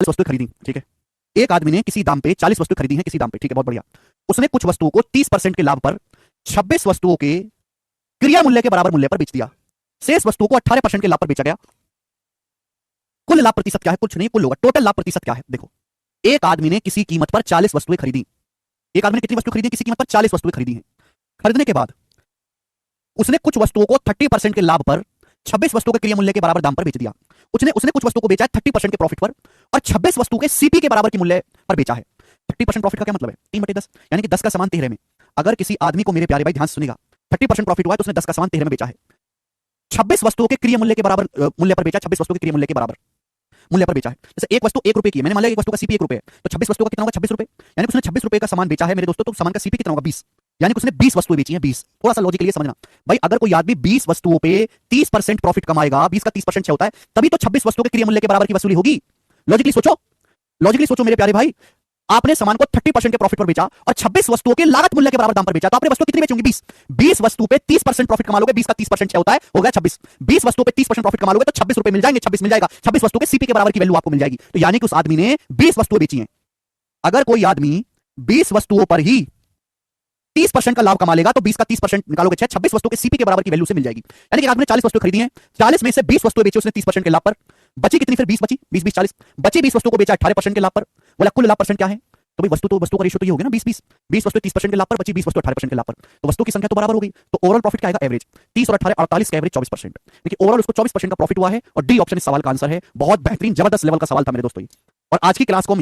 वस्तुएं खरीदी, ठीक है। एक आदमी ने किसी दाम पे 40 वस्तुएं खरीदी हैं, किसी दाम पे, ठीक है, बहुत बढ़िया। उसने कुछ वस्तुओं को 30% के लाभ पर 26 वस्तुओं के क्रिया मूल्य के बराबर मूल्य पर बेच दिया। शेष वस्तुओं को 18% के लाभ पर बेचा गया। कुल लाभ प्रतिशत क्या है? कुछ नहीं, कुल होगा। टोटल लाभ प्रतिशत क्या है? देखो, एक आदमी ने किसी कीमत पर 40 वस्तुएं खरीदी। एक आदमी ने कितनी वस्तु खरीदी? किसी कीमत पर 40 वस्तुएं खरीदी हैं। खरीदने के बाद उसने कुछ वस्तुओं को 30% के लाभ पर 26 वस्तुओं के क्रिया मूल्य के बराबर दाम पर बेच दिया। उसने कुछ वस्तुओं को बेचा है 30% के प्रॉफिट पर और 26 वस्तुओं के सीपी के बराबर की मूल्य पर बेचा है। 30% प्रॉफिट का क्या मतलब है? 3/10, यानी कि 10 का सामान 13 में। अगर किसी आदमी को, मेरे प्यारे भाई ध्यान से सुनेगा, 30% प्रॉफिट हुआ है तो उसने 10 का सामान 13 में बेचा है। 26 वस्तुओं के क्रिया मूल्य के बराबर मूल्य पर बेचा, 26 वस्तुओं के क्रिया मूल्य के बराबर मूल्य पर बेचा है। जैसे एक वस्तु 1 रुपए की है, मैंने मान लिया एक वस्तु का सीपी 1 रुपए है, तो 26 वस्तुओं का कितना होगा? 26 रुपए। यानी कि उसने 26 रुपए का सामान बेचा है मेरे दोस्तों, तो सामान का सीपी कितना होगा? 20। यानी कि उसने 20 वस्तुएं बेची हैं, 20। थोड़ा सा लॉजिक के लिए समझना भाई, अगर कोई आदमी 20 वस्तुओं पे 30% प्रॉफिट कमाएगा, 20 का 30% होता है, तभी तो 26 वस्तुओं के क्रिया मूल्य के बराबर की वसूली होगी। लॉजिकली सोचो, लॉजिकली सोचो मेरे प्यारे भाई। आपने सामान को 30% के प्रॉफिट पर बेचा और 26 वस्तुओं के लागत मूल्य के बराबर दाम पर बेचा, तो आपने वस्तु कितनी बेची होंगी? 20। 20 वस्तु पे 30% प्रॉफिट कमा लोगे, 20 का 30% होता है, हो गया 26। 20 वस्तु पे 30% प्रॉफिट कमा लोगे तो 26 रुपए मिल जाएंगे, 26 मिल जाएगा। 26 वस्तु के सीपी के बराबर की वैल्यू आपको मिल जाएगी। तो यानी कि उस आदमी ने 20 वस्तुएं बेची हैं। अगर कोई आदमी 20 वस्तुओं पर ही 30% का लाभ कमा लेगा तो 20 का 30% निकालोगे 26 वस्तुओं के सीपी के बराबर की वैल्यू से मिल जाएगी। यानी कि आपने 40 वस्तुएं खरीदी हैं, 40 में से 20 वस्तुएं बेची उसने 30% के लाभ पर, बची कितनी? फिर 20 बची, 20 20 40, बची 20 वस्तुओं को बेचा 18% के लाभ पर। बोला कुल लाभ परसेंट क्या है? तो भाई वस्तु का रेशियो तो ये हो गया ना, 20 20। 20 वस्तु 30% के लाभ पर, बची 20 वस्तु 18% के लाभ पर, तो वस्तु की संख्या तो बराबर हो गई। तो ओवरऑल प्रॉफिट क्या आएगा? एवरेज 30 और 18 48 का एवरेज 24%। देखिए ओवरऑल उसको 24% का प्रॉफिट हुआ है और डी ऑप्शन इस सवाल का आंसर है। बहुत बेहतरीन जबरदस्त लेवल का सवाल था मेरे दोस्तों। और आज की क्लास को हम